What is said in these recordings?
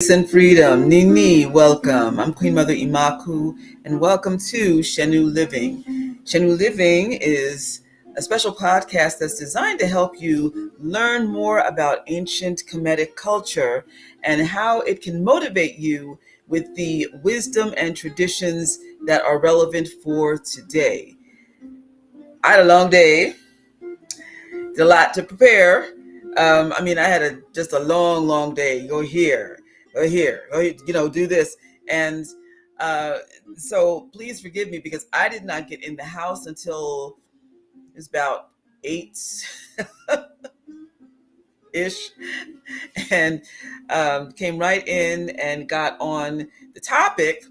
Peace and freedom. Nini, welcome. I'm Queen Mother Imakhu, and welcome to Shenu Living. Shenu Living is a special podcast that's designed to help you learn more about ancient Kemetic culture and how it can motivate you with the wisdom and traditions that are relevant for today. I had a long day, did a lot to prepare. I had just a long day. Go here, do this. And uh, so please forgive me because I did not get in the house until it was about 8 ish, and came right in and got on the topic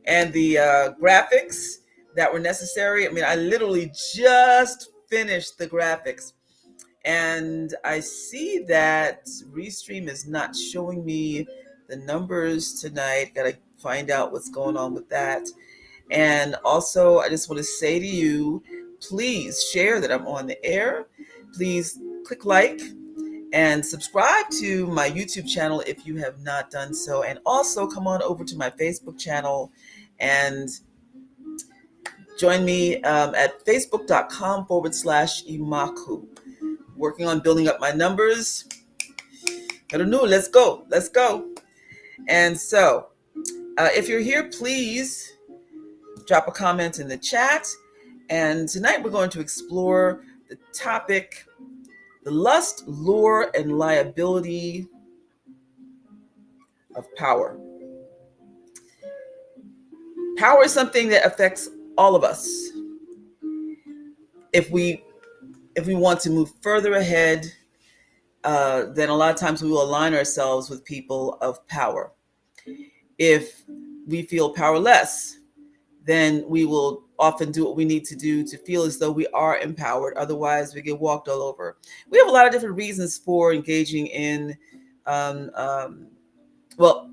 and the graphics that were necessary. I literally just finished the graphics. And I see that Restream is not showing me the numbers tonight. Got to find out what's going on with that. And also, I just want to say to you, please share that I'm on the air. Please click like and subscribe to my YouTube channel if you have not done so. And also come on over to my Facebook channel and join me at facebook.com/Imakhu. Working on building up my numbers. I don't know. Let's go. And so, if you're here, please drop a comment in the chat. And tonight we're going to explore the topic, the lust, lure, and liability of power. Power is something that affects all of us. If we want to move further ahead, then a lot of times we will align ourselves with people of power. If we feel powerless, then we will often do what we need to do to feel as though we are empowered. Otherwise, we get walked all over. We have a lot of different reasons for engaging in,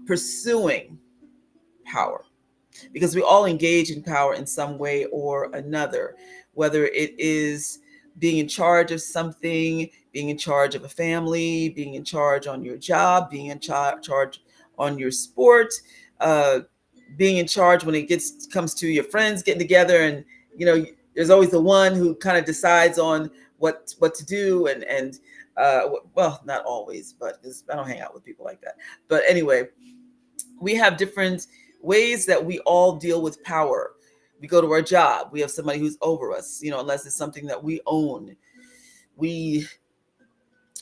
pursuing power, because we all engage in power in some way or another, whether it is being in charge of something, being in charge of a family, being in charge on your job, being in charge on your sport, being in charge when it comes to your friends getting together, and there's always the one who kind of decides on what to do, and not always, but I don't hang out with people like that. But anyway, we have different ways that we all deal with power. We go to our job, we have somebody who's over us, unless it's something that we own. When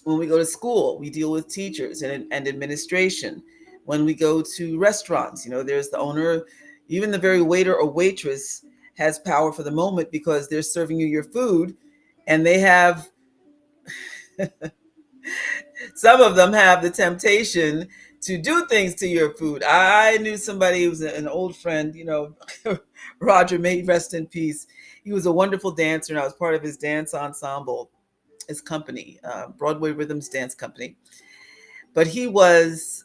we go to school, we deal with teachers and administration. When we go to restaurants, there's the owner. Even the very waiter or waitress has power for the moment because they're serving you your food, and they have some of them have the temptation to do things to your food. I knew somebody who was an old friend, Roger, may rest in peace. He was a wonderful dancer, and I was part of his dance ensemble, his company, Broadway Rhythms Dance Company. But he was,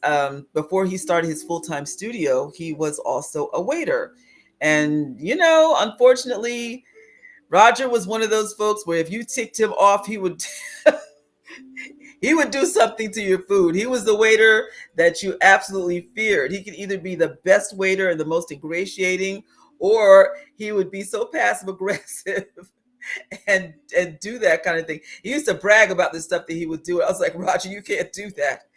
before he started his full-time studio, he was also a waiter. And, unfortunately, Roger was one of those folks where if you ticked him off, he would he would do something to your food. He was the waiter that you absolutely feared. He could either be the best waiter and the most ingratiating, or he would be so passive aggressive and do that kind of thing. He used to brag about the stuff that he would do. I was like, Roger, you can't do that.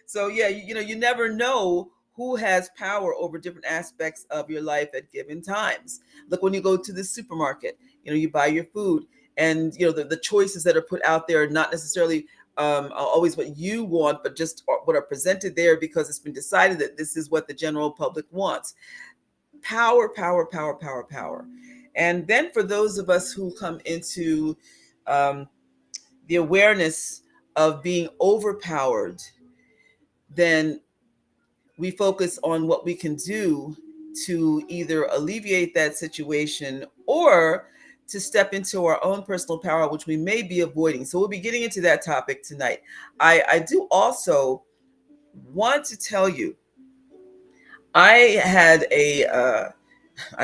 So yeah, you never know who has power over different aspects of your life at given times. Look, when you go to the supermarket, you buy your food, and the choices that are put out there are not necessarily always what you want, but just what are presented there because it's been decided that this is what the general public wants. Power. And then for those of us who come into the awareness of being overpowered, then we focus on what we can do to either alleviate that situation or to step into our own personal power, which we may be avoiding. So we'll be getting into that topic tonight. I do also want to tell you, I had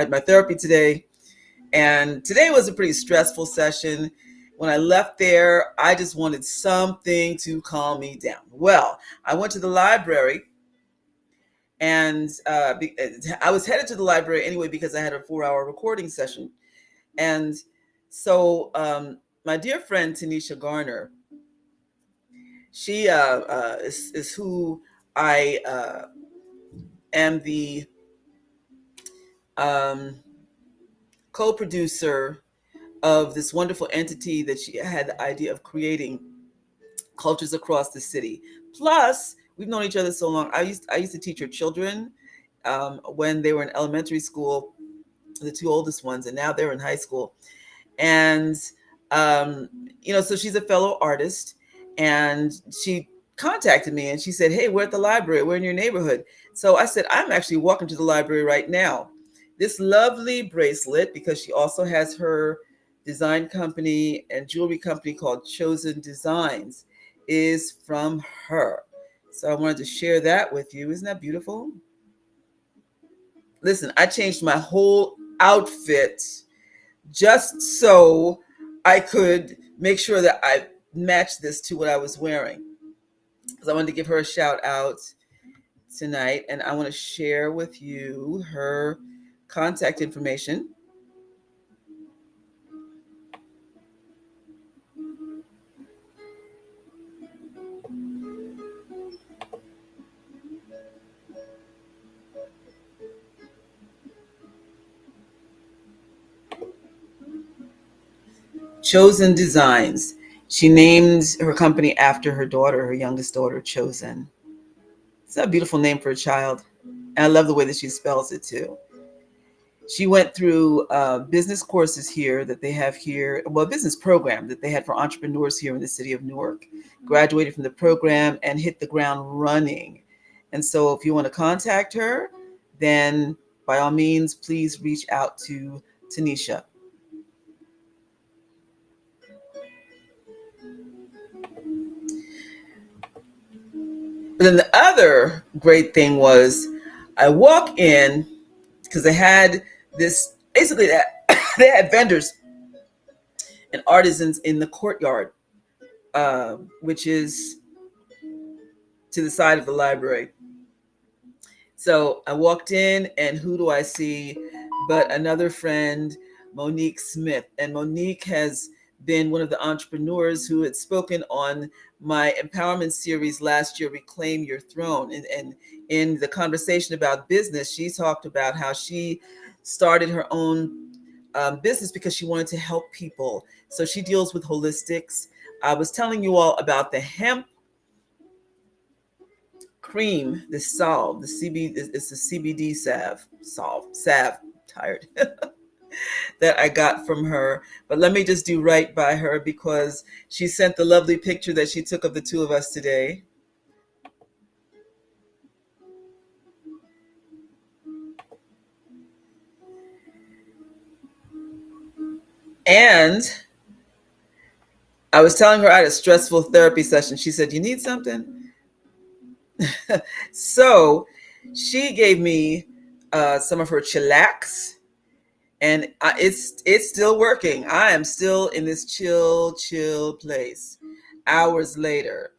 my therapy today, and today was a pretty stressful session. When I left there, I just wanted something to calm me down. Well, I went to the library, and I was headed to the library anyway because I had a 4-hour recording session. And so my dear friend Tanisha Garner, she is who I am the um, co-producer of this wonderful entity that she had the idea of creating, cultures across the city. Plus, we've known each other so long. I used to teach her children when they were in elementary school, the two oldest ones, and now they're in high school. And um, so she's a fellow artist, and she contacted me and she said, "Hey, we're at the library. We're in your neighborhood." So I said, "I'm actually walking to the library right now." This lovely bracelet, because she also has her design company and jewelry company called Chosen Designs, is from her. So I wanted to share that with you. Isn't that beautiful? Listen, I changed my whole outfit just so I could make sure that I matched this to what I was wearing. Because I wanted to give her a shout out tonight, and I want to share with you her contact information. Chosen Designs. She named her company after her daughter, her youngest daughter, Chosen. It's a beautiful name for a child. And I love the way that she spells it too. She went through business courses here that they have here, well, a business program that they had for entrepreneurs here in the city of Newark. Graduated from the program and hit the ground running. And so if you want to contact her, then by all means, please reach out to Tanisha. But then the other great thing was I walk in because they had this, basically that they had vendors and artisans in the courtyard, which is to the side of the library. So I walked in, and who do I see but another friend, Monique Smith. And Monique has been one of the entrepreneurs who had spoken on my empowerment series last year, Reclaim Your Throne. And in the conversation about business, she talked about how she started her own business because she wanted to help people. So she deals with holistics. I was telling you all about the hemp cream, the salve, the CBD, it's the CBD salve, tired, that I got from her. But let me just do right by her because she sent the lovely picture that she took of the two of us today. And I was telling her I had a stressful therapy session. She said, "You need something?" So she gave me some of her chillax, and it's still working. I am still in this chill place hours later,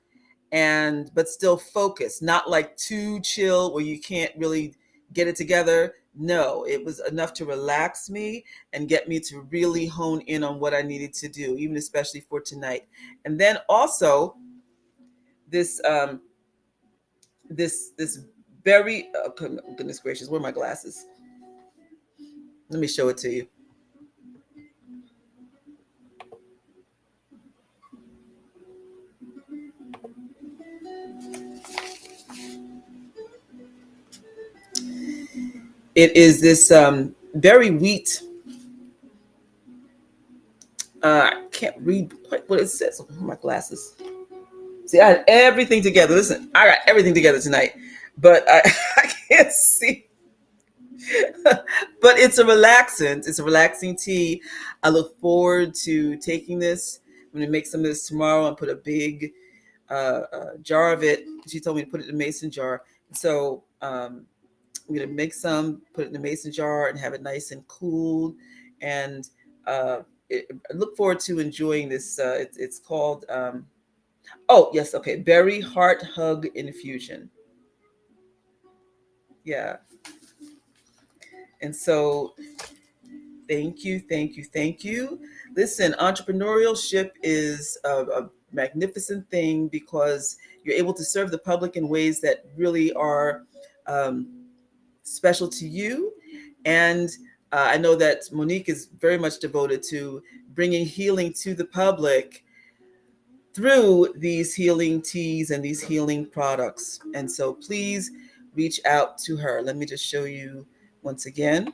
and but still focused, not like too chill where you can't really get it together. No, it was enough to relax me and get me to really hone in on what I needed to do, even especially for tonight. And then also this this very goodness gracious, where are my glasses? Let me show it to you. It is this very wheat. I can't read quite what it says. Oh, my glasses. See, I had everything together. Listen, I got everything together tonight, but I can't see. But it's a relaxant. It's a relaxing tea. I look forward to taking this. I'm going to make some of this tomorrow and put a big jar of it. She told me to put it in a mason jar. So I'm going to make some, put it in a mason jar, and have it nice and cooled. And I look forward to enjoying this. It's called, oh, yes, okay, Berry Heart Hug Infusion. Yeah. And so, thank you, thank you, thank you. Listen, entrepreneurship is a magnificent thing because you're able to serve the public in ways that really are um, special to you. And I know that Monique is very much devoted to bringing healing to the public through these healing teas and these healing products. And so please reach out to her. Let me just show you once again.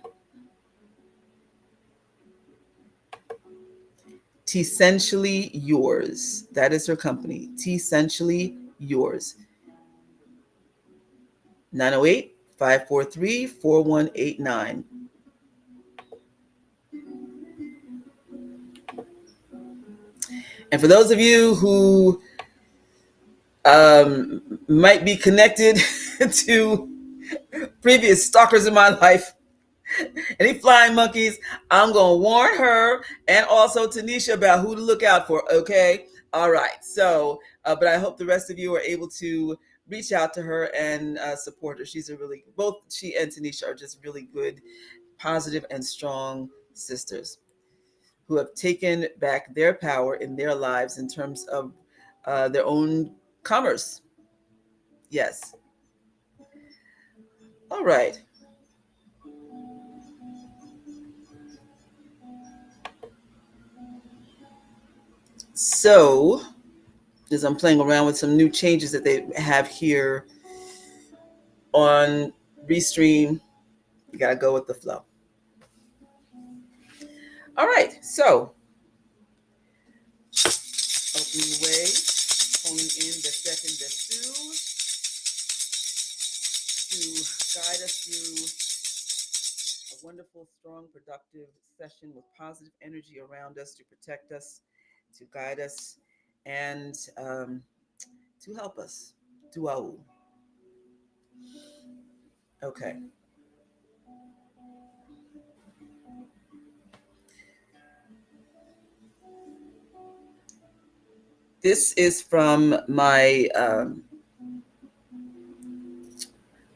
Tessentially Yours. That is her company. Tessentially Yours. 908-543-4189. And for those of you who might be connected to previous stalkers in my life, any flying monkeys, I'm going to warn her and also Tanisha about who to look out for, okay? All right. So, but I hope the rest of you are able to reach out to her and support her. She's a really, both she and Tanisha are just really good, positive, and strong sisters who have taken back their power in their lives in terms of their own commerce. Yes. All right. So, as I'm playing around with some new changes that they have here on Restream, you got to go with the flow. All right. So, opening the way, pulling in the second Desu to guide us through a wonderful, strong, productive session with positive energy around us to protect us, to guide us, and to help us. Duau. Okay. This is from my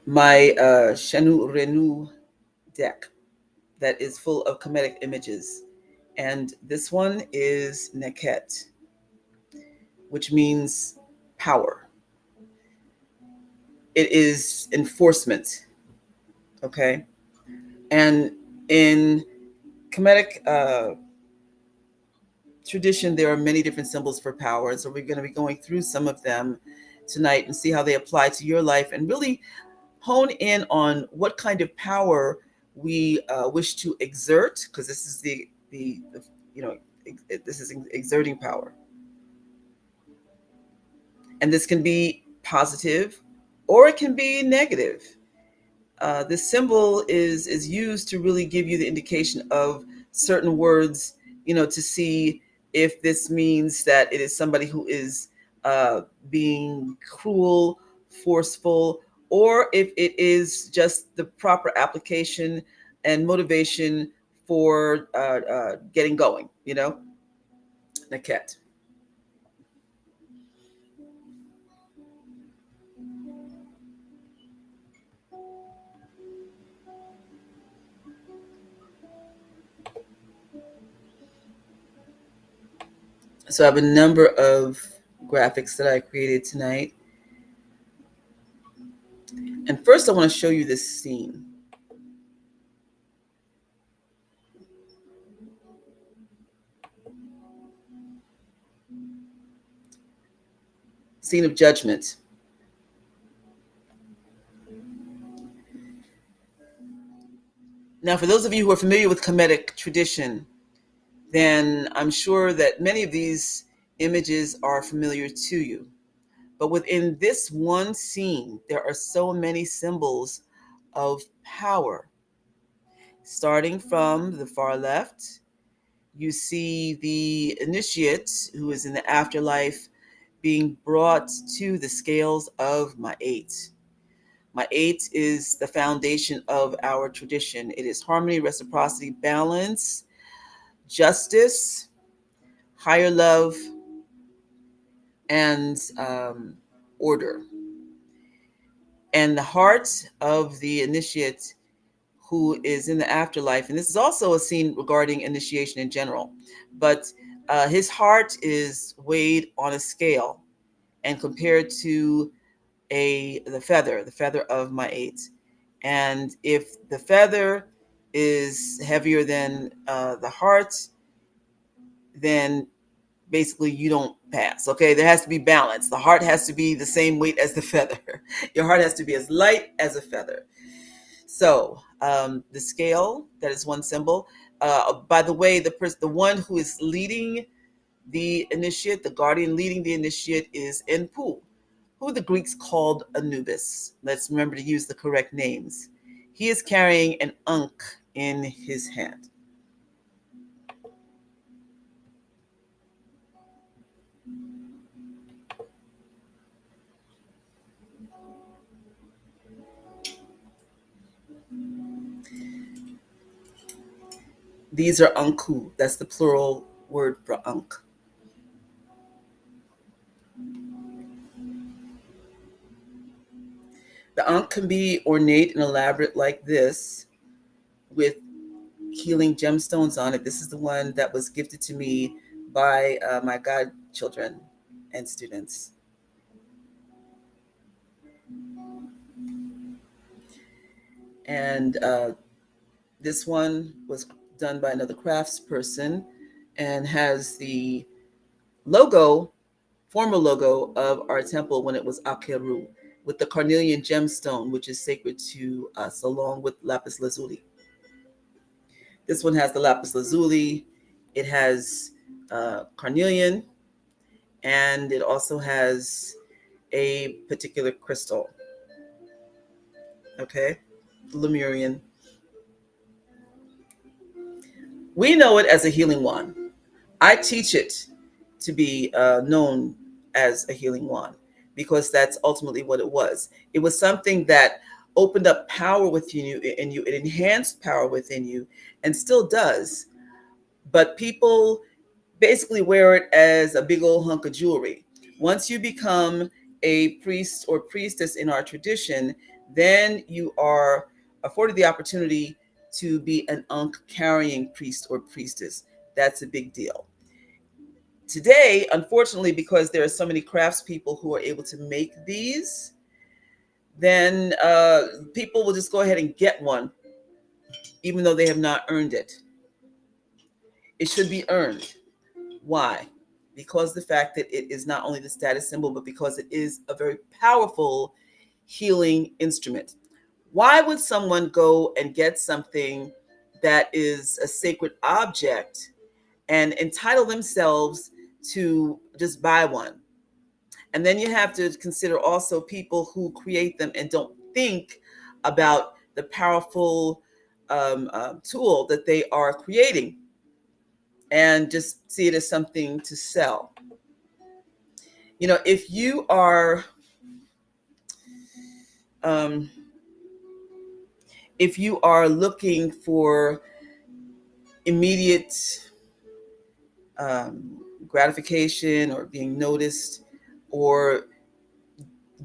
Shanu Renu deck that is full of comedic images. And this one is Neket, which means power. It is enforcement. Okay. And in comedic tradition, there are many different symbols for power. And so we're going to be going through some of them tonight and see how they apply to your life and really hone in on what kind of power we wish to exert, because this is the you know this is exerting power, and this can be positive or it can be negative. This symbol is used to really give you the indication of certain words, to see if this means that it is somebody who is being cruel, forceful, or if it is just the proper application and motivation for getting going. Naket. So I have a number of graphics that I created tonight. And first, I want to show you this scene. Scene of judgment. Now, for those of you who are familiar with Kemetic tradition, then I'm sure that many of these images are familiar to you. But within this one scene, there are so many symbols of power. Starting from the far left, you see the initiate who is in the afterlife being brought to the scales of Ma'at. Ma'at is the foundation of our tradition. It is harmony, reciprocity, balance, justice, higher love, and order. And the heart of the initiate who is in the afterlife, and this is also a scene regarding initiation in general, but his heart is weighed on a scale and compared to the feather of my eight. And if the feather is heavier than the heart, then basically you don't pass. Okay, there has to be balance. The heart has to be the same weight as the feather. Your heart has to be as light as a feather. So the scale, that is one symbol. By the way, the one who is leading the initiate, the guardian leading the initiate, is Enpu, who the Greeks called Anubis. Let's remember to use the correct names. He is carrying an ankh in his hand. These are anku. That's the plural word for ankh. The ankh can be ornate and elaborate like this, with healing gemstones on it. This is the one that was gifted to me by my godchildren and students. And this one was done by another craftsperson and has the logo, former logo of our temple when it was Akeru, with the carnelian gemstone, which is sacred to us, along with lapis lazuli. This one has the lapis lazuli. It has carnelian, and it also has a particular crystal. Okay, Lemurian. We know it as a healing wand. I teach it to be known as a healing wand because that's ultimately what it was. It was something that opened up power within you, and you it enhanced power within you, and still does. But people basically wear it as a big old hunk of jewelry. Once you become a priest or priestess in our tradition, then you are afforded the opportunity to be an ankh carrying priest or priestess. That's a big deal. Today, unfortunately, because there are so many craftspeople who are able to make these, then people will just go ahead and get one, even though they have not earned it. It should be earned. Why? Because the fact that it is not only the status symbol, but because it is a very powerful healing instrument. Why would someone go and get something that is a sacred object and entitle themselves to just buy one? And then you have to consider also people who create them and don't think about the powerful tool that they are creating, and just see it as something to sell. You know, um, if you are looking for immediate gratification or being noticed, or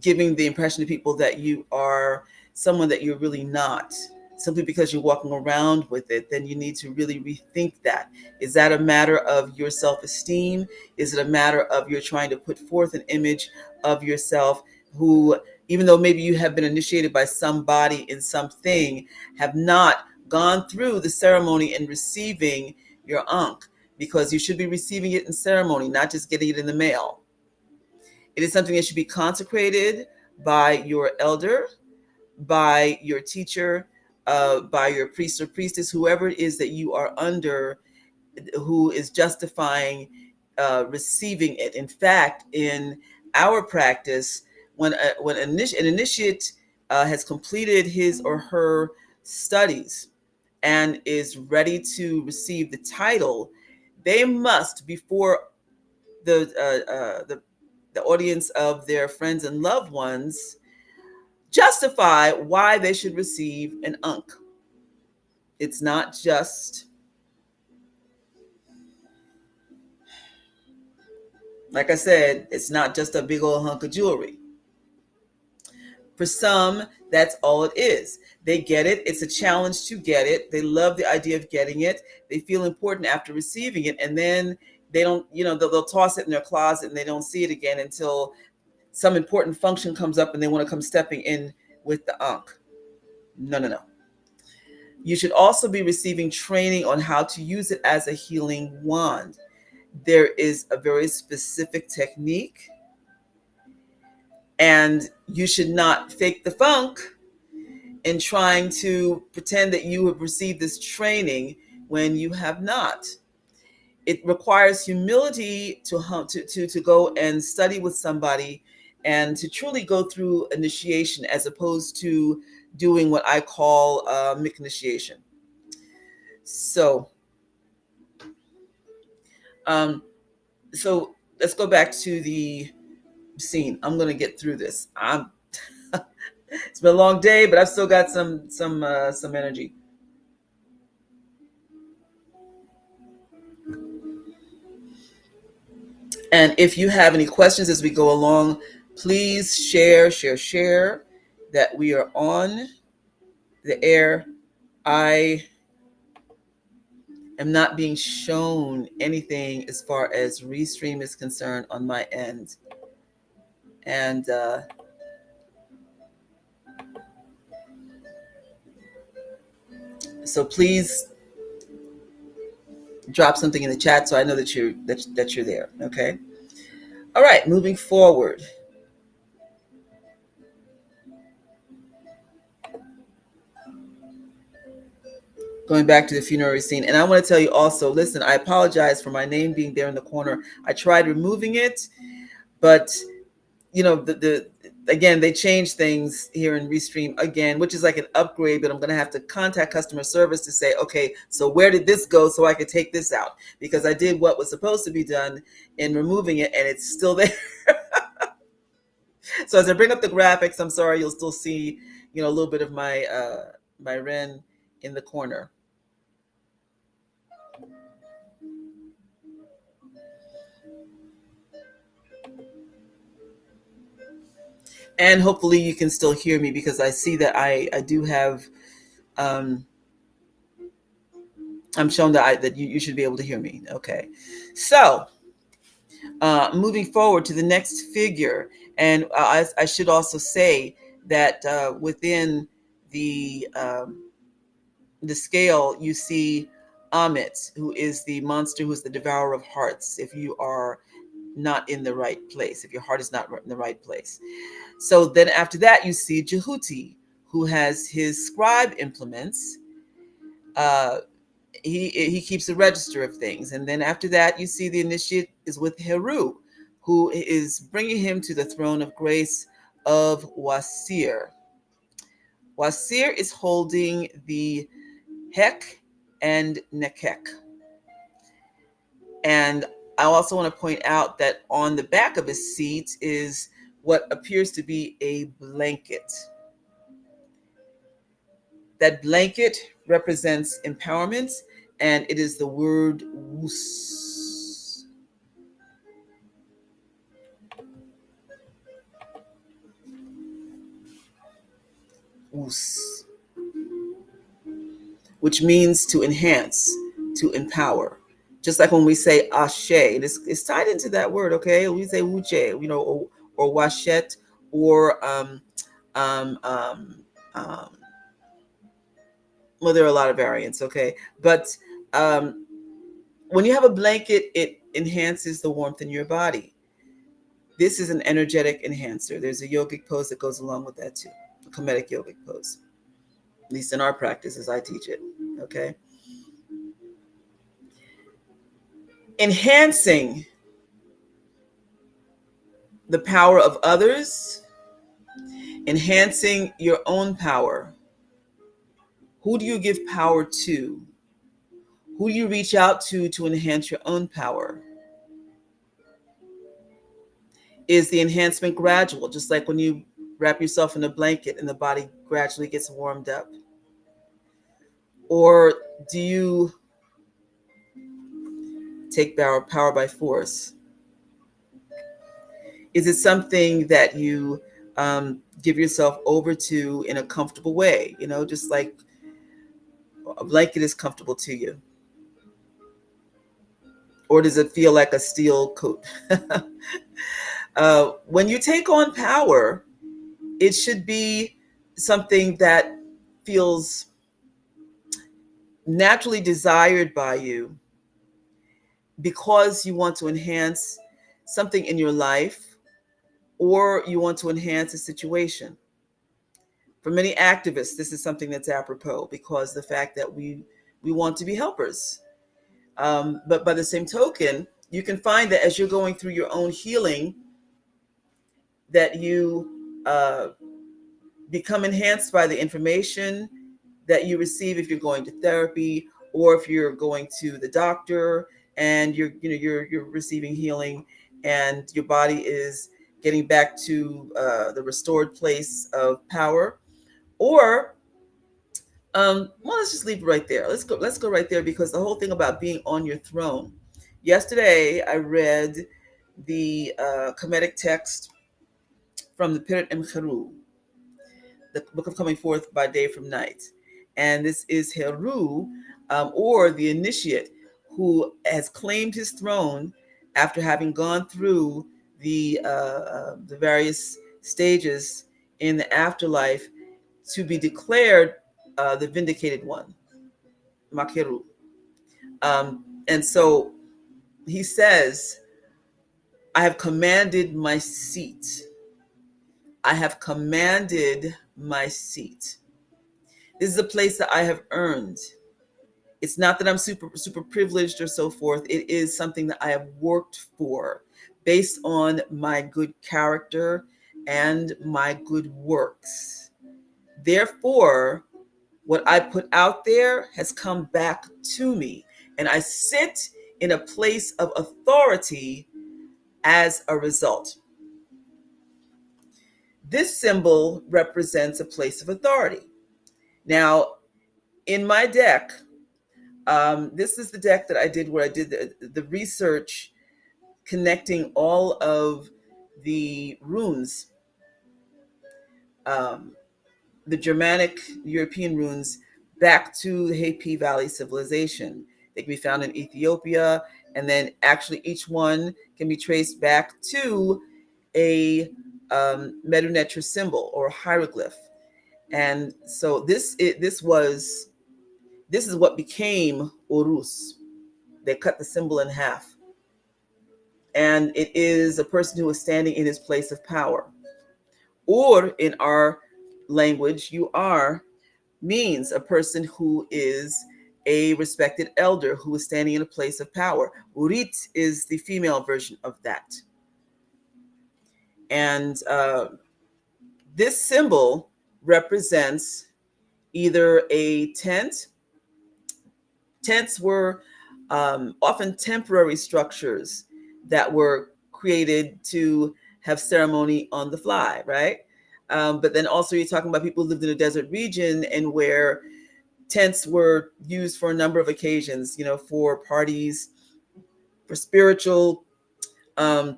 giving the impression to people that you are someone that you're really not, simply because you're walking around with it, then you need to really rethink that. Is that a matter of your self-esteem? Is it a matter of you're trying to put forth an image of yourself who, even though maybe you have been initiated by somebody in something, have not gone through the ceremony and receiving your ankh? Because you should be receiving it in ceremony, not just getting it in the mail. It is something that should be consecrated by your elder, by your teacher, by your priest or priestess, whoever it is that you are under, who is justifying receiving it. In fact, in our practice, when an initiate has completed his or her studies and is ready to receive the title, they must, before the the audience of their friends and loved ones, justify why they should receive an ankh. It's not just Like I said, it's not just a big old hunk of jewelry. For some, that's all it is. They get it. It's a challenge to get it. They love the idea of getting it. They feel important after receiving it. And then they don't, they'll toss it in their closet and they don't see it again until some important function comes up and they want to come stepping in with the ankh. No, no, no. You should also be receiving training on how to use it as a healing wand. There is a very specific technique, and you should not fake the funk in trying to pretend that you have received this training when you have not. It requires humility to go and study with somebody and to truly go through initiation, as opposed to doing what I call initiation. So, um, so let's go back to the scene. I'm going to get through this. It's been a long day, but I've still got some energy. And if you have any questions as we go along, please share that we are on the air. I am not being shown anything as far as Restream is concerned on my end. And so please drop something in the chat so I know that you're there. Okay. All right, moving forward. Going back to the funerary scene. And I want to tell you also, listen, I apologize for my name being there in the corner. I tried removing it, but the again, they changed things here in Restream again, which is like an upgrade, but I'm going to have to contact customer service to say, okay, so where did this go so I could take this out? Because I did what was supposed to be done in removing it and it's still there. So as I bring up the graphics, I'm sorry, you'll still see, a little bit of my Ren in the corner. And hopefully you can still hear me, because I see that I do have, I'm shown that you should be able to hear me. Okay. So moving forward to the next figure. And I should also say that within the scale, you see Amit, who is the monster, who is the devourer of hearts, if you are not in the right place, if your heart is not in the right place. So then after that, you see Jehuti, who has his scribe implements. He keeps a register of things. And then after that, you see the initiate is with Heru, who is bringing him to the throne of grace of Wasir. Wasir is holding the Hek and Nekek. And I also want to point out that on the back of his seat is what appears to be a blanket. That blanket represents empowerment, and it is the word wus. Wus, which means to enhance, to empower. Just like when we say ashe, it's tied into that word, okay? We say wuche, or washet, or um, um, um, well, there are a lot of variants, okay? But when you have a blanket, it enhances the warmth in your body. This is an energetic enhancer. There's a yogic pose that goes along with that too, a comedic yogic pose, at least in our practice as I teach it, okay? Enhancing the power of others, enhancing your own power. Who do you give power to? Who do you reach out to enhance your own power? Is the enhancement gradual, just like when you wrap yourself in a blanket and the body gradually gets warmed up? Or do you take power by force? Is it something that you give yourself over to in a comfortable way? Just like a blanket is comfortable to you, or does it feel like a steel coat? When you take on power, it should be something that feels naturally desired by you because you want to enhance something in your life or you want to enhance a situation. For many activists, this is something that's apropos because the fact that we want to be helpers. But by the same token, you can find that as you're going through your own healing, that you uh, become enhanced by the information that you receive if you're going to therapy or if you're going to the doctor and you're receiving healing and your body is getting back to the restored place of power. Or well, let's just leave it right there. Let's go right there, because the whole thing about being on your throne. Yesterday I read the Kemetic text from the Pirat Mkharu, the book of coming forth by day from night. And this is Heru, or the initiate, who has claimed his throne after having gone through the various stages in the afterlife to be declared the vindicated one, Makeru. And so he says, I have commanded my seat. I have commanded my seat. This is a place that I have earned. It's not that I'm super privileged or so forth. It is something that I have worked for based on my good character and my good works. Therefore, what I put out there has come back to me, and I sit in a place of authority as a result. This symbol represents a place of authority. Now, in my deck, this is the deck that I did where I did the research connecting all of the runes, um, the Germanic European runes, back to the Happy Valley civilization. They can be found in Ethiopia, and then actually each one can be traced back to a Medu Neter symbol or hieroglyph. And so this is what became Urus. They cut the symbol in half. And it is a person who is standing in his place of power. Or in our language, you are means a person who is a respected elder who is standing in a place of power. Urit is the female version of that. And this symbol represents either a tent. Tents were often temporary structures that were created to have ceremony on the fly, right? But then also you're talking about people who lived in a desert region and where tents were used for a number of occasions, for parties, for spiritual um,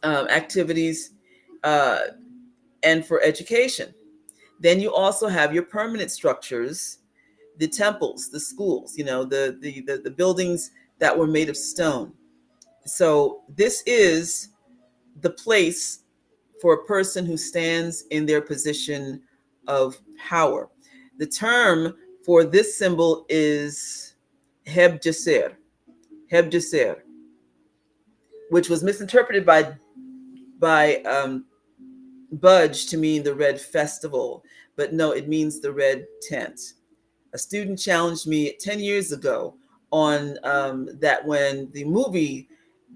activities, uh, and for education. Then you also have your permanent structures, the temples, the schools, the buildings that were made of stone. So this is the place for a person who stands in their position of power. The term for this symbol is Heb Jaser, Heb Jaser, which was misinterpreted by Budge to mean the Red Festival, but no, it means the Red Tent. A student challenged me 10 years ago on that when the movie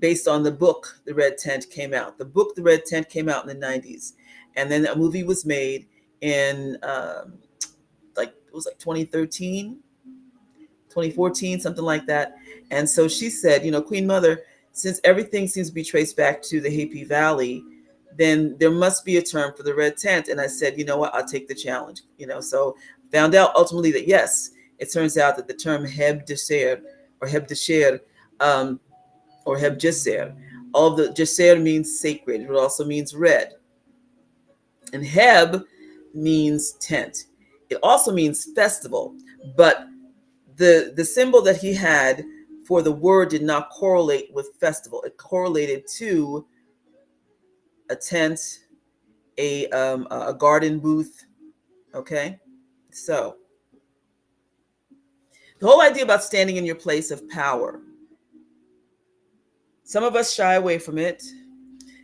based on the book The Red Tent came out. The book The Red Tent came out in the 90s, and then a movie was made in it was like 2013, 2014, something like that. And so she said, Queen Mother, since everything seems to be traced back to the Happy Valley, then there must be a term for the red tent. And I said, you know what, I'll take the challenge. So found out ultimately that yes, it turns out that the term Heb Desher or Heb Desher or Heb Jesser All of the Jaser means sacred. It also means red. And Heb means tent. It also means festival. But the symbol that he had for the word did not correlate with festival. It correlated to a tent, a garden booth. Okay, so the whole idea about standing in your place of power. Some of us shy away from it.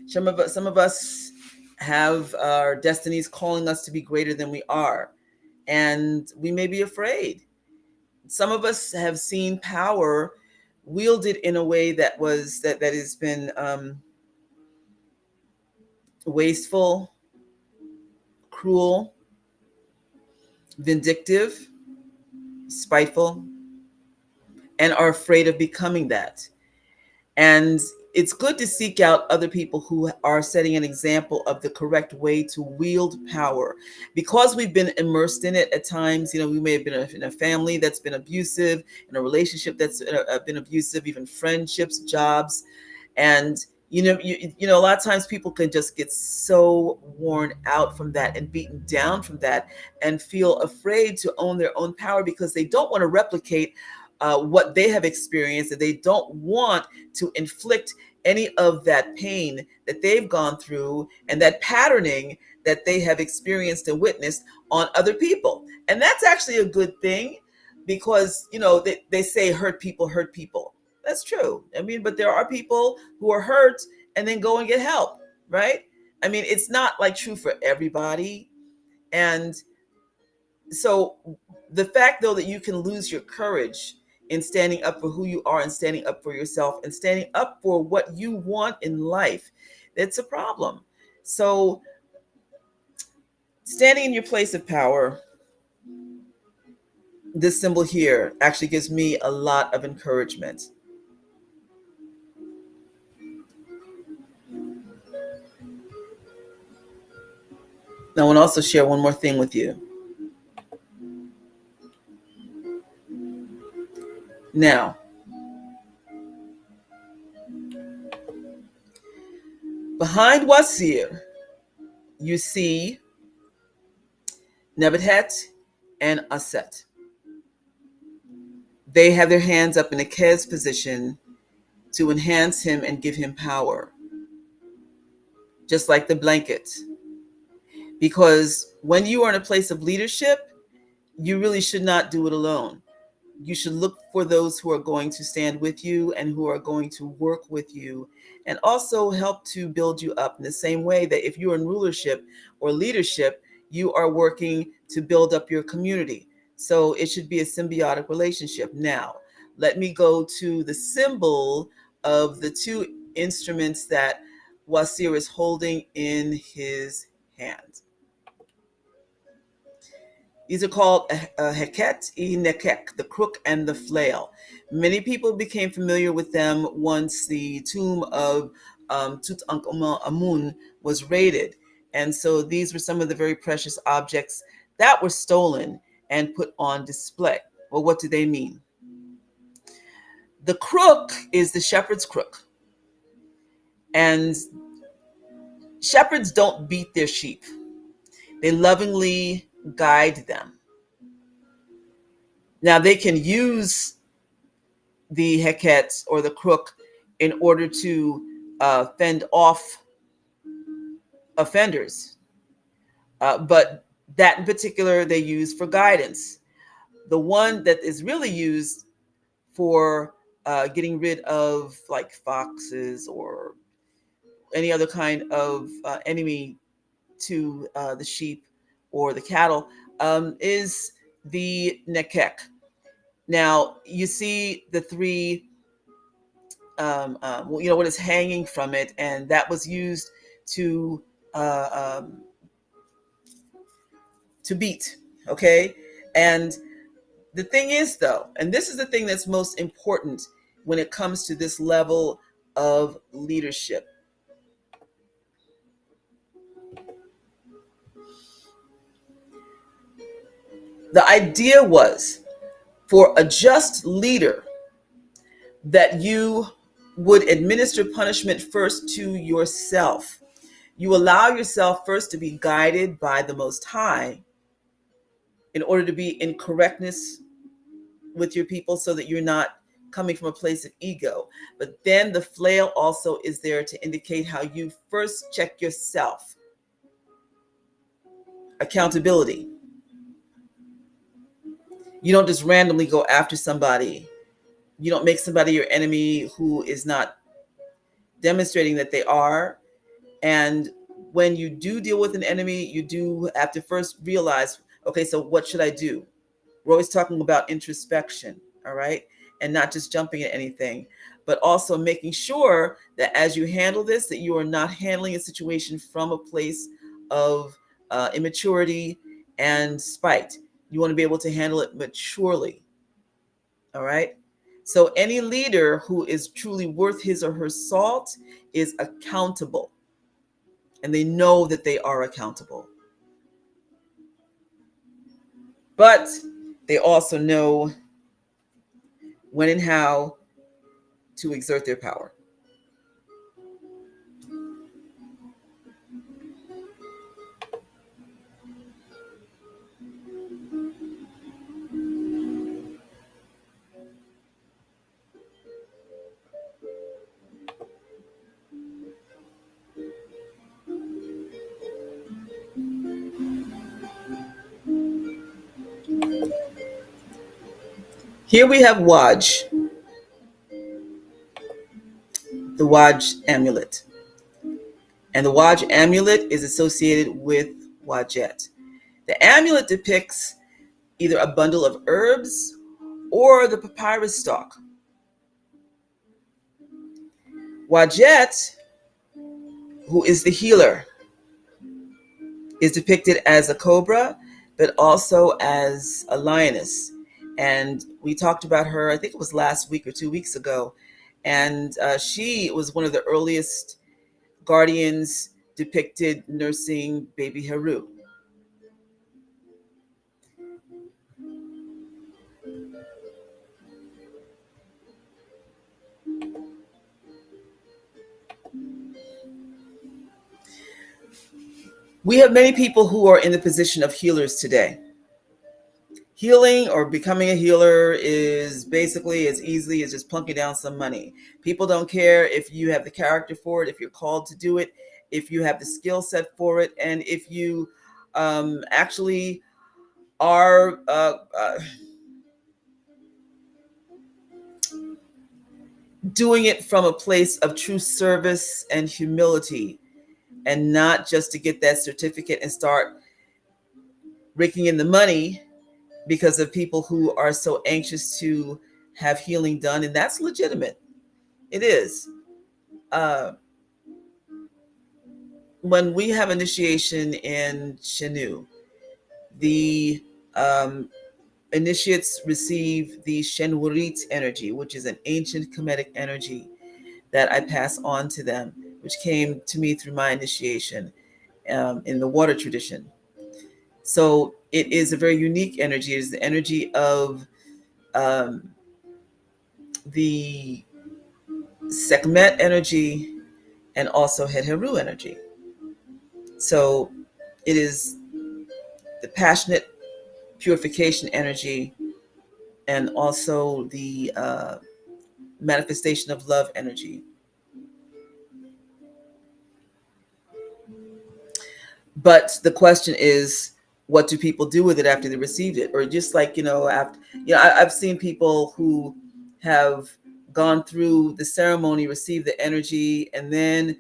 Some of us have our destinies calling us to be greater than we are, and we may be afraid. Some of us have seen power wielded in a way that has been wasteful, cruel, vindictive, spiteful, and are afraid of becoming that. And it's good to seek out other people who are setting an example of the correct way to wield power. Because we've been immersed in it at times, we may have been in a family that's been abusive, in a relationship that's been abusive, even friendships, jobs. And a lot of times people can just get so worn out from that and beaten down from that and feel afraid to own their own power because they don't want to replicate what they have experienced, and they don't want to inflict any of that pain that they've gone through and that patterning that they have experienced and witnessed on other people. And that's actually a good thing because, they say hurt people hurt people. That's true. I mean, but there are people who are hurt and then go and get help, right? I mean, it's not like true for everybody. And so the fact, though, that you can lose your courage in standing up for who you are and standing up for yourself and standing up for what you want in life, it's a problem. So standing in your place of power, this symbol here actually gives me a lot of encouragement. I want to also share one more thing with you. Now, behind Wasir, you see Nebuchadnezzar and Aset. They have their hands up in a Kez position to enhance him and give him power, just like the blanket. Because when you are in a place of leadership, you really should not do it alone. You should look for those who are going to stand with you and who are going to work with you and also help to build you up in the same way that if you're in rulership or leadership, you are working to build up your community. So it should be a symbiotic relationship. Now, let me go to the symbol of the two instruments that Wasir is holding in his hand. These are called Heket and Nekek, the crook and the flail. Many people became familiar with them once the tomb of Tutankhamun was raided. And so these were some of the very precious objects that were stolen and put on display. Well, what do they mean? The crook is the shepherd's crook. And shepherds don't beat their sheep. They lovingly guide them. Now they can use the Heket or the crook in order to fend off offenders. But that in particular they use for guidance. The one that is really used for getting rid of like foxes or any other kind of enemy to the sheep or the cattle is the nekek. Now you see the three, what is hanging from it, and that was used to uh, um, to beat. Okay, and the thing is, though, and this is the thing that's most important when it comes to this level of leadership. The idea was for a just leader that you would administer punishment first to yourself. You allow yourself first to be guided by the Most High in order to be in correctness with your people so that you're not coming from a place of ego. But then the flail also is there to indicate how you first check yourself. Accountability. You don't just randomly go after somebody. You don't make somebody your enemy who is not demonstrating that they are. And when you do deal with an enemy, you do have to first realize, okay, so what should I do? We're always talking about introspection, all right? And not just jumping at anything, but also making sure that as you handle this, that you are not handling a situation from a place of immaturity and spite. You want to be able to handle it maturely, all right? So any leader who is truly worth his or her salt is accountable, and they know that they are accountable. But they also know when and how to exert their power. Here we have Waj, the Waj amulet. And the Waj amulet is associated with Wajet. The amulet depicts either a bundle of herbs or the papyrus stalk. Wajet, who is the healer, is depicted as a cobra, but also as a lioness. And we talked about her, I think it was last week or 2 weeks ago. And she was one of the earliest guardians depicted nursing baby Heru. We have many people who are in the position of healers today. Healing or becoming a healer is basically as easily as just plunking down some money. People don't care if you have the character for it, if you're called to do it, if you have the skill set for it, and if you actually are doing it from a place of true service and humility, and not just to get that certificate and start raking in the money because of people who are so anxious to have healing done. And that's legitimate. It is. Uh, when we have initiation in Shenu, the initiates receive the Shenwurit energy, which is an ancient Kemetic energy that I pass on to them, which came to me through my initiation in the water tradition. So it is a very unique energy. It is the energy of um, the Sekhmet energy and also Heru energy. So it is the passionate purification energy and also the manifestation of love energy. But the question is, what do people do with it after they received it? Or just like, after, I've seen people who have gone through the ceremony, received the energy, and then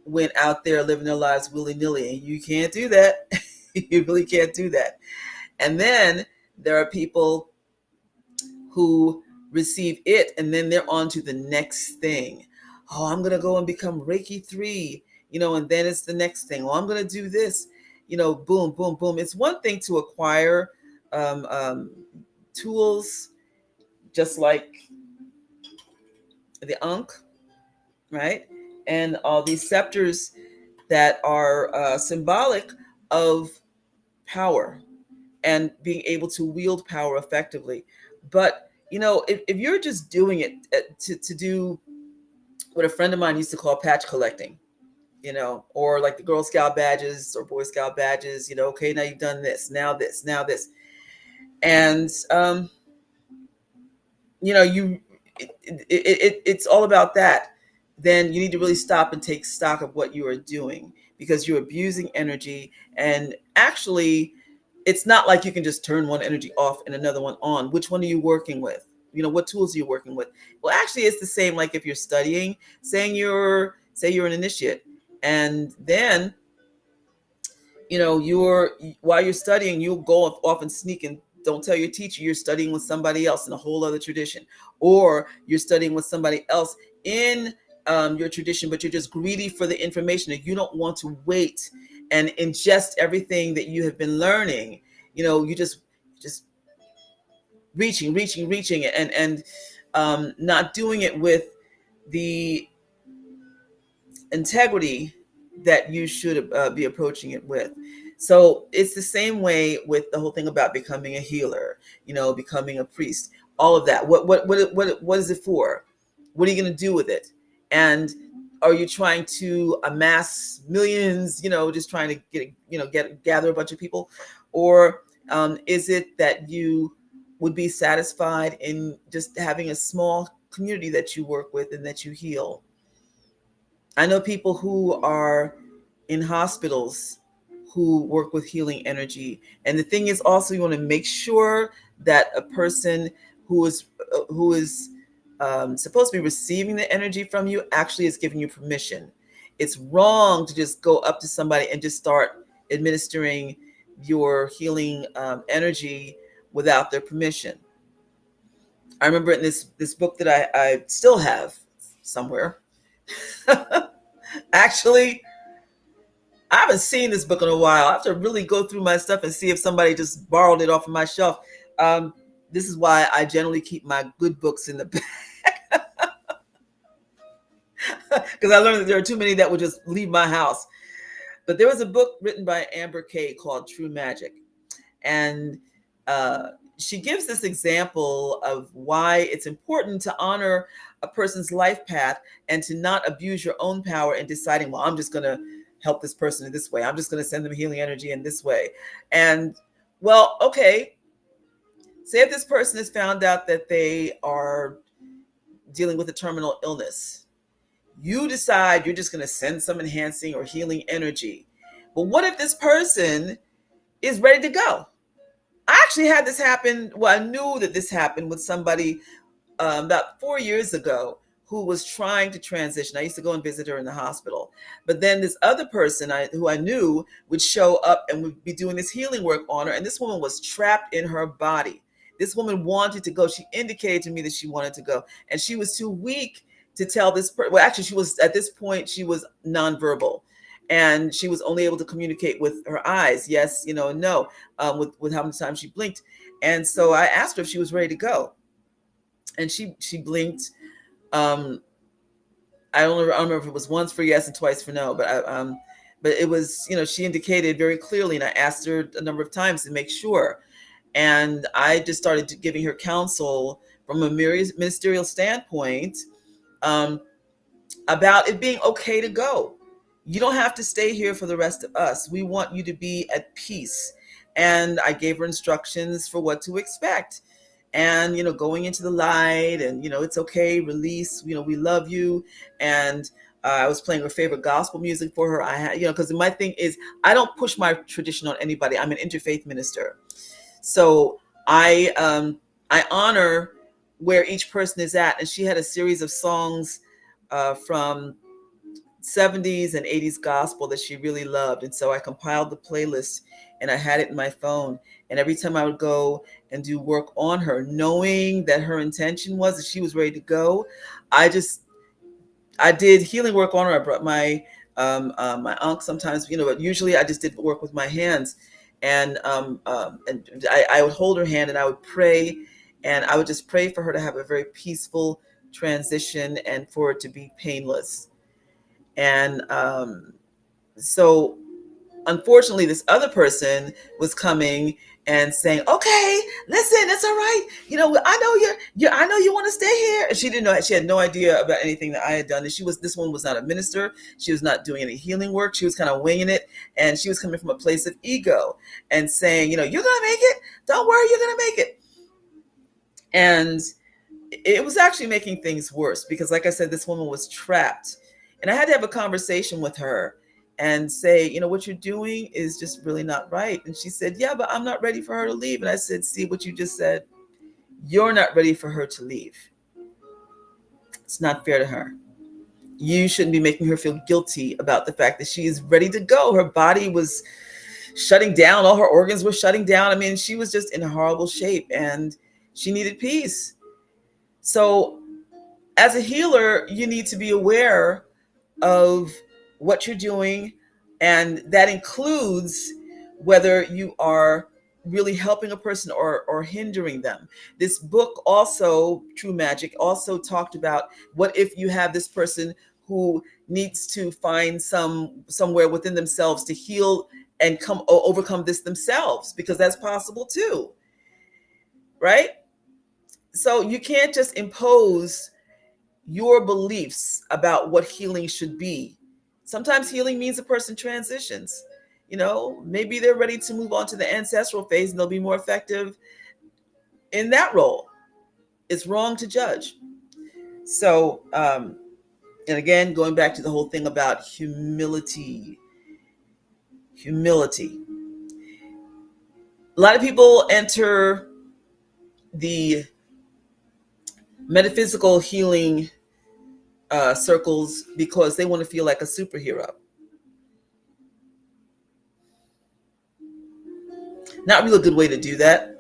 went out there living their lives willy-nilly. And you can't do that. You really can't do that. And then there are people who receive it and then they're on to the next thing. Oh, I'm going to go and become Reiki 3, and then it's the next thing. Oh, I'm going to do this, boom, boom, boom. It's one thing to acquire tools just like the Ankh, right? And all these scepters that are symbolic of power and being able to wield power effectively. But if you're just doing it to do what a friend of mine used to call patch collecting, or like the Girl Scout badges or Boy Scout badges. Okay, now you've done this, now this, now this, and you it's all about that. Then you need to really stop and take stock of what you are doing, because you're abusing energy. And actually, it's not like you can just turn one energy off and another one on. Which one are you working with? What tools are you working with? Well, actually, it's the same. Like if you're studying, say you're an initiate, and then you're while you're studying, you'll go off and sneak and don't tell your teacher you're studying with somebody else in a whole other tradition, or you're studying with somebody else in your tradition, but you're just greedy for the information and you don't want to wait and ingest everything that you have been learning. You just reaching, and not doing it with the integrity that you should be approaching it with. So it's the same way with the whole thing about becoming a healer, becoming a priest, all of that. What is it for? What are you going to do with it? And are you trying to amass millions, just trying to gather a bunch of people? Or is it that you would be satisfied in just having a small community that you work with and that you heal? I know people who are in hospitals who work with healing energy. And the thing is also, you want to make sure that a person who is supposed to be receiving the energy from you actually is giving you permission. It's wrong to just go up to somebody and just start administering your healing energy without their permission. I remember in this book that I still have somewhere. Actually, I haven't seen this book in a while. I have to really go through my stuff and see if somebody just borrowed it off of my shelf. Um, this is why I generally keep my good books in the back, because I learned that there are too many that would just leave my house. But there was a book written by Amber Kay called True Magic. And she gives this example of why it's important to honor a person's life path and to not abuse your own power in deciding, well, I'm just going to help this person in this way. I'm just going to send them healing energy in this way. And, well, okay, say if this person has found out that they are dealing with a terminal illness, you decide you're just going to send some enhancing or healing energy. But what if this person is ready to go? I actually had this happen. Well, I knew that this happened with somebody about 4 years ago who was trying to transition. I used to go and visit her in the hospital. But then this other person who I knew would show up and would be doing this healing work on her. And this woman was trapped in her body. This woman wanted to go. She indicated to me that she wanted to go. And she was too weak to tell this person. Well, actually, she was at this point, she was nonverbal. And she was only able to communicate with her eyes, yes, no, with how many times she blinked. And so I asked her if she was ready to go, and she blinked. I don't remember if it was once for yes and twice for no, but it was, she indicated very clearly, and I asked her a number of times to make sure. And I just started giving her counsel from a ministerial standpoint about it being okay to go. You don't have to stay here for the rest of us. We want you to be at peace. And I gave her instructions for what to expect. And, going into the light, and, it's okay, release, we love you. And I was playing her favorite gospel music for her. I had, because my thing is, I don't push my tradition on anybody. I'm an interfaith minister. So I honor where each person is at. And she had a series of songs from 70s and 80s gospel that she really loved. And so I compiled the playlist and I had it in my phone. And every time I would go and do work on her, knowing that her intention was that she was ready to go, I did healing work on her. I brought my uncle sometimes, but usually I just did work with my hands. And I would hold her hand and I would pray, and I would just pray for her to have a very peaceful transition and for it to be painless. And so unfortunately, this other person was coming and saying, "Okay, listen, it's all right. I know I know you want to stay here." And she didn't know. She had no idea about anything that I had done. And this one was not a minister. She was not doing any healing work. She was kind of winging it, and she was coming from a place of ego and saying, "You're gonna make it. Don't worry, you're gonna make it." And it was actually making things worse because, like I said, this woman was trapped, and I had to have a conversation with her and say, what you're doing is just really not right. And she said, "Yeah, but I'm not ready for her to leave." And I said, "See what you just said? You're not ready for her to leave. It's not fair to her. You shouldn't be making her feel guilty about the fact that she is ready to go." Her body was shutting down. All her organs were shutting down. I mean, she was just in a horrible shape and she needed peace. So as a healer, you need to be aware of what you're doing, and that includes whether you are really helping a person or hindering them. This book also, True Magic, also talked about what if you have this person who needs to find somewhere within themselves to heal and overcome this themselves, because that's possible too, right? So you can't just impose your beliefs about what healing should be. Sometimes healing means a person transitions. Maybe they're ready to move on to the ancestral phase and they'll be more effective in that role. It's wrong to judge. So, and again, going back to the whole thing about humility. Humility. A lot of people enter the metaphysical healing circles because they want to feel like a superhero. Not really a good way to do that.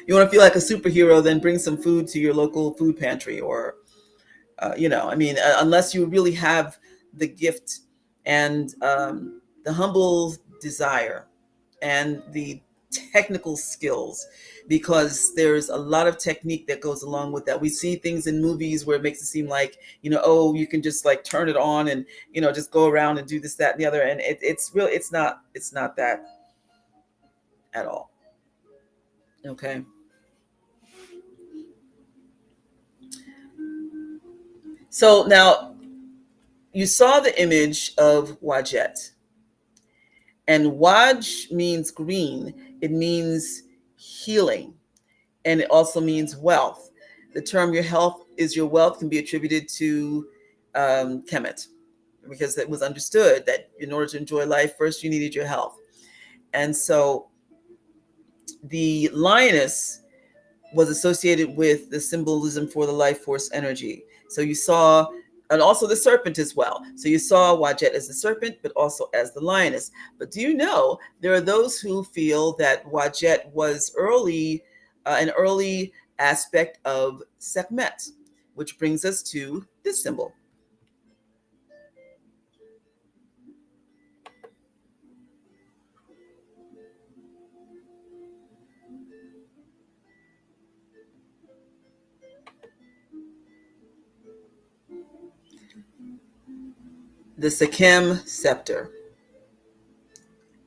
You want to feel like a superhero, then bring some food to your local food pantry, or unless you really have the gift and the humble desire and the technical skills, because there's a lot of technique that goes along with that. We see things in movies where it makes it seem like, oh, you can just like turn it on and, just go around and do this, that, and the other. And it's not that at all. Okay. So now you saw the image of Wajet, and Waj means green. It means healing, and it also means wealth. The term "your health is your wealth" can be attributed to Kemet, because it was understood that in order to enjoy life, first you needed your health. And so the lioness was associated with the symbolism for the life force energy. So you saw, and also the serpent as well. So you saw Wajet as the serpent, but also as the lioness. But do you know there are those who feel that Wajet was an early aspect of Sekhmet, which brings us to this symbol. The Simscepter.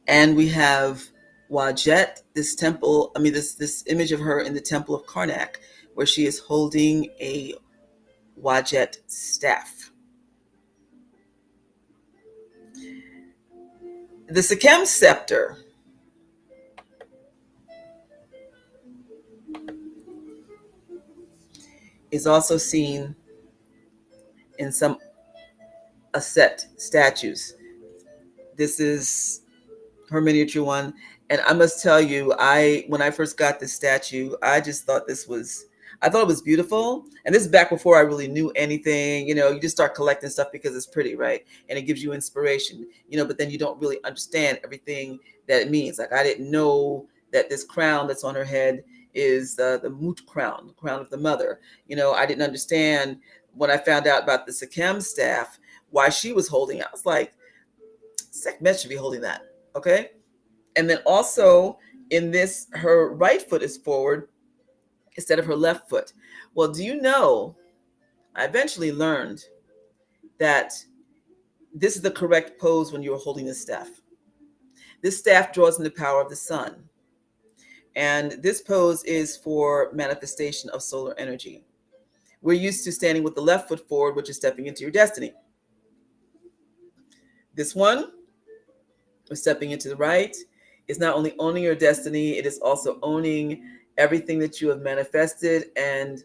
And we have Wajet, this image of her in the temple of Karnak, where she is holding a Wajet staff. The Simscepter is also seen in some Seths statues. This is her miniature one. And I must tell you, when I first got this statue, I just thought I thought it was beautiful. And this is back before I really knew anything. You just start collecting stuff because it's pretty, right? And it gives you inspiration, but then you don't really understand everything that it means. Like, I didn't know that this crown that's on her head is the Mut crown, the crown of the mother. I didn't understand when I found out about the Sekhmet staff, why she was holding it. I was like, Sekhmet should be holding that. Okay. And then also in this, her right foot is forward instead of her left foot. Well, do you know, I eventually learned that this is the correct pose when you're holding the staff. This staff draws in the power of the sun. And this pose is for manifestation of solar energy. We're used to standing with the left foot forward, which is stepping into your destiny. This one, stepping into the right, is not only owning your destiny, it is also owning everything that you have manifested and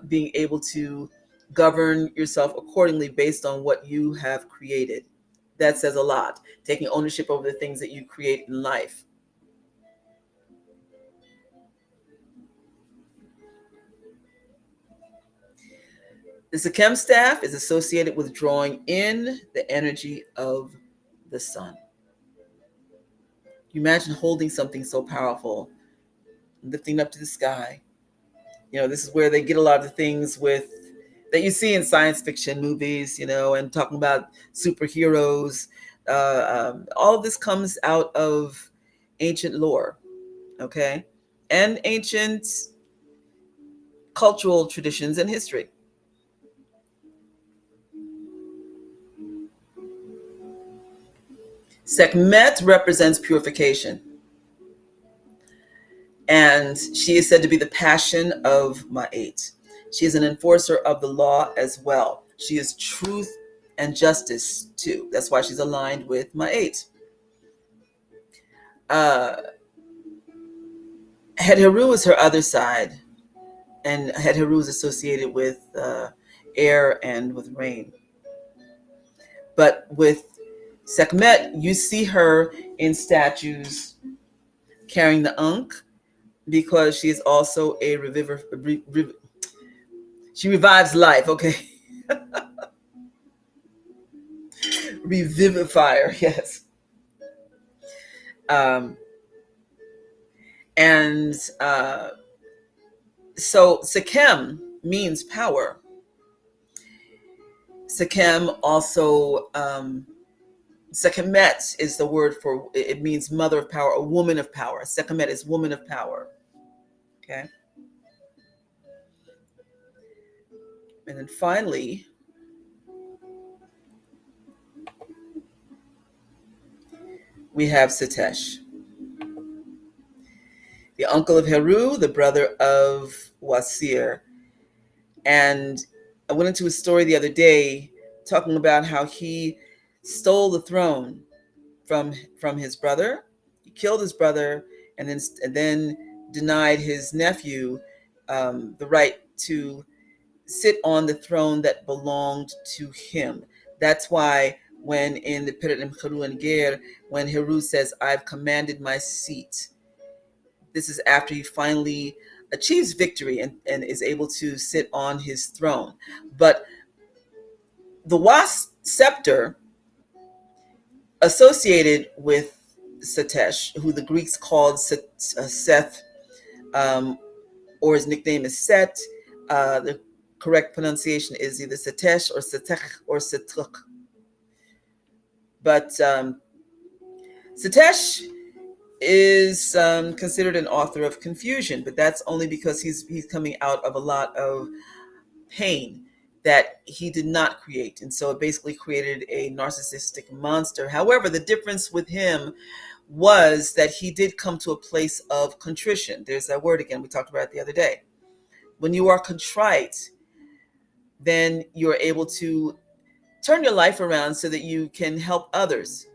being able to govern yourself accordingly based on what you have created. That says a lot, taking ownership over the things that you create in life. The Sikhem staff is associated with drawing in the energy of the sun. You imagine holding something so powerful, lifting up to the sky. This is where they get a lot of the things with that you see in science fiction movies, and talking about superheroes. All of this comes out of ancient lore, okay, and ancient cultural traditions and history. Sekhmet represents purification, and she is said to be the passion of Ma'at. She is an enforcer of the law as well. She is truth and justice too. That's why she's aligned with Ma'at. Hedheru is her other side, and Hedheru is associated with air and with rain. But with Sekhmet, you see her in statues carrying the Ankh, because she is also a she revives life, okay? Revivifier, yes. And so Sikhem means power. Sikhem also, Sekhmet is the word for, it means mother of power, a woman of power. Sekhmet is woman of power. Okay. And then finally, we have Satesh, the uncle of Heru, the brother of Wasir. And I went into a story the other day talking about how he stole the throne from his brother. He killed his brother, and then denied his nephew the right to sit on the throne that belonged to him. That's why when in the Pirat Heru and Ger, when Heru says, "I've commanded my seat," this is after he finally achieves victory and is able to sit on his throne. But the Wasp scepter associated with Satesh, who the Greeks called Seth, or his nickname is Seth. The correct pronunciation is either Satesh or Setech or Setuk. But Satesh is considered an author of confusion, but that's only because he's coming out of a lot of pain that he did not create, and so it basically created a narcissistic monster. However, the difference with him was that he did come to a place of contrition. There's that word again we talked about it the other day. When you are contrite, then you're able to turn your life around so that you can help others.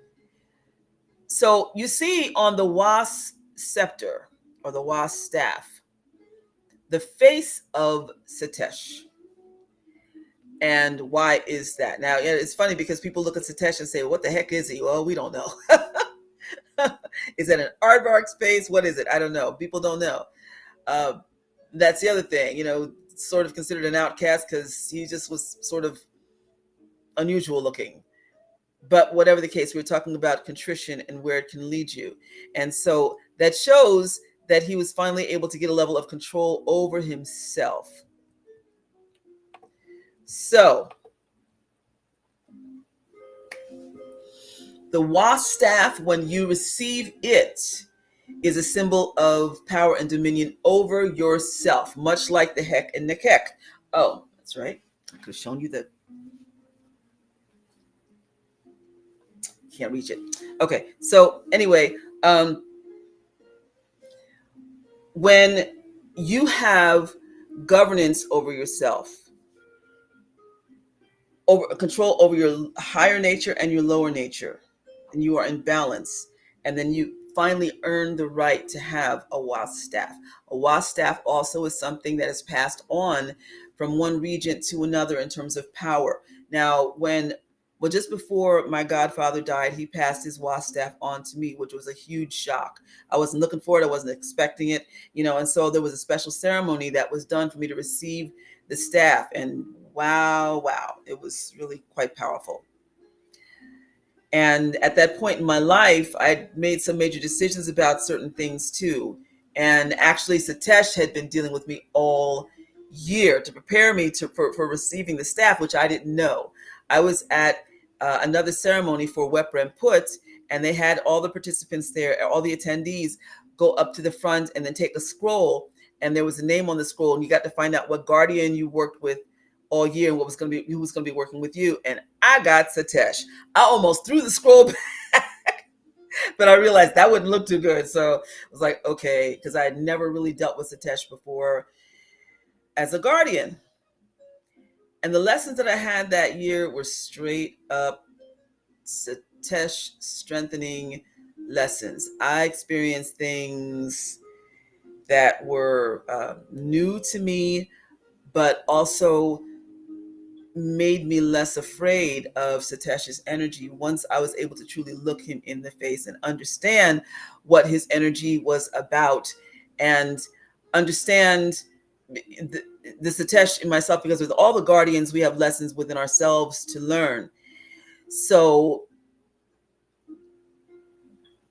So you see on the Wasp scepter or the Wasp staff, the face of Satesh. And why is that? Now, it's funny because people look at Satesh and say, what the heck is he? Well, we don't know. Is that an aardvark space? What is it? I don't know. People don't know. That's the other thing, sort of considered an outcast because he just was sort of unusual looking. But whatever the case, we're talking about contrition and where it can lead you. And so that shows that he was finally able to get a level of control over himself. So the Wasp staff, when you receive it, is a symbol of power and dominion over yourself, much like the Hek and Nekek. Oh, that's right. I could have shown you the Can't reach it. Okay, so anyway, when you have governance over yourself, over control over your higher nature and your lower nature, and you are in balance, and then you finally earn the right to have a wasp staff. A wasp staff also is something that is passed on from one regent to another in terms of power. Now, just before my godfather died, he passed his wasp staff on to me, which was a huge shock. I wasn't looking for it, I wasn't expecting it, and so there was a special ceremony that was done for me to receive the staff, and wow, it was really quite powerful. And at that point in my life, I made some major decisions about certain things too. And actually, Satesh had been dealing with me all year to prepare me for receiving the staff, which I didn't know. I was at another ceremony for Wepra Put, and they had all the participants there, all the attendees, go up to the front and then take a scroll. And there was a name on the scroll, and you got to find out what guardian you worked with all year and who was going to be working with you. And I got Satesh. I almost threw the scroll back, but I realized that wouldn't look too good. So I was like, okay, because I had never really dealt with Satesh before as a guardian. And the lessons that I had that year were straight up Satesh strengthening lessons. I experienced things that were new to me, but also made me less afraid of Satesh's energy once I was able to truly look him in the face and understand what his energy was about, and understand the Satesh in myself, because with all the guardians, we have lessons within ourselves to learn. So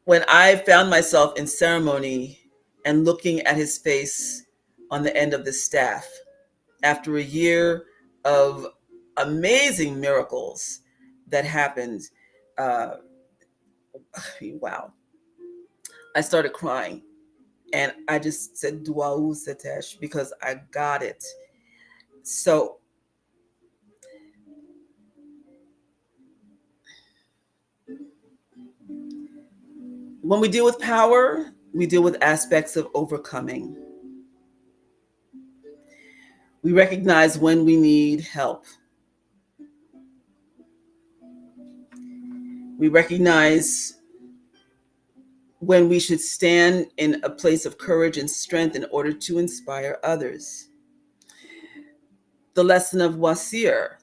when I found myself in ceremony and looking at his face on the end of the staff, after a year of amazing miracles that happened, wow, I started crying. And I just said, Duau Satesh, because I got it. So when we deal with power, we deal with aspects of overcoming. We recognize when we need help. We recognize when we should stand in a place of courage and strength in order to inspire others. The lesson of Wasir,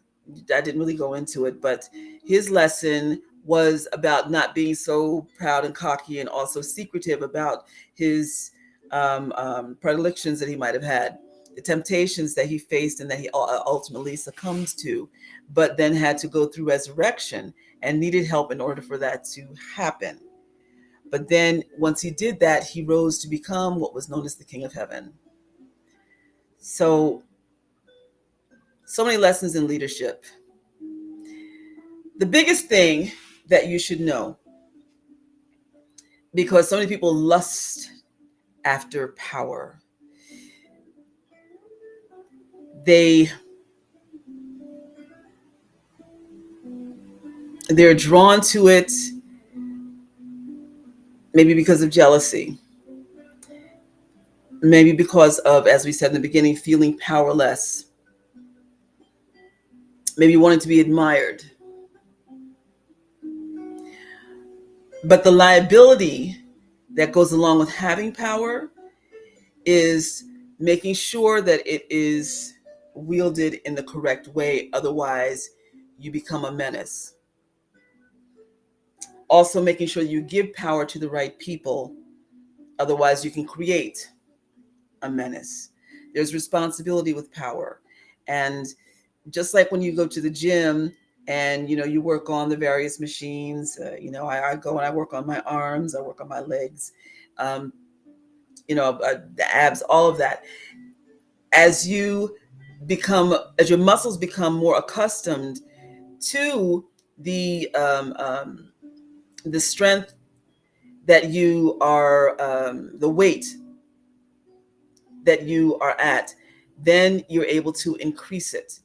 I didn't really go into it, but his lesson was about not being so proud and cocky and also secretive about his predilections that he might have had, the temptations that he faced and that he ultimately succumbed to, but then had to go through resurrection and needed help in order for that to happen. But then once he did that, he rose to become what was known as the King of Heaven. So many lessons in leadership. The biggest thing that you should know, because so many people lust after power, they're drawn to it maybe because of jealousy, maybe because of, as we said in the beginning, feeling powerless, maybe wanting to be admired. But the liability that goes along with having power is making sure that it is wielded in the correct way. Otherwise, you become a menace. Also, making sure you give power to the right people. Otherwise, you can create a menace. There's responsibility with power. And just like when you go to the gym and you work on the various machines, I go and I work on my arms, I work on my legs, the abs, all of that. As your muscles become more accustomed to the strength that you are, the weight that you are at, then you're able to increase it.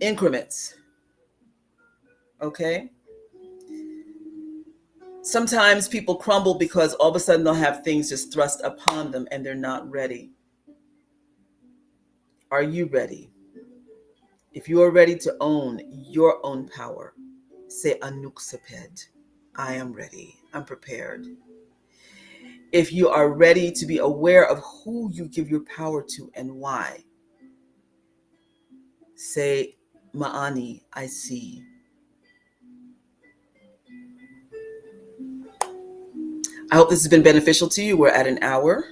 Increments. Okay? Sometimes people crumble because all of a sudden they'll have things just thrust upon them and they're not ready. Are you ready? If you are ready to own your own power, say Anuksaped. I am ready. I'm prepared. If you are ready to be aware of who you give your power to and why, say Ma'ani, I see. I hope this has been beneficial to you. We're at an hour.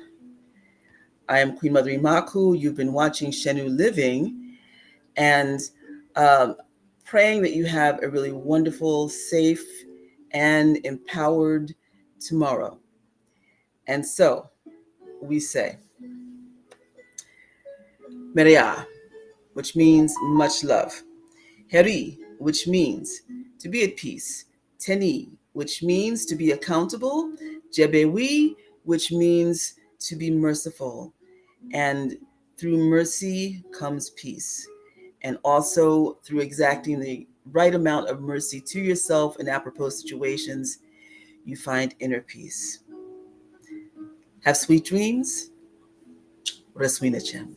I am Queen Mother Imakhu. You've been watching Shenu Living, and um, praying that you have a really wonderful, safe, and empowered tomorrow. And so we say, Meria, which means much love. Heri, which means to be at peace. Teni, which means to be accountable. Jebewi, which means to be merciful. And through mercy comes peace. And also through exacting the right amount of mercy to yourself in apropos situations, you find inner peace. Have sweet dreams. Reswina Chem.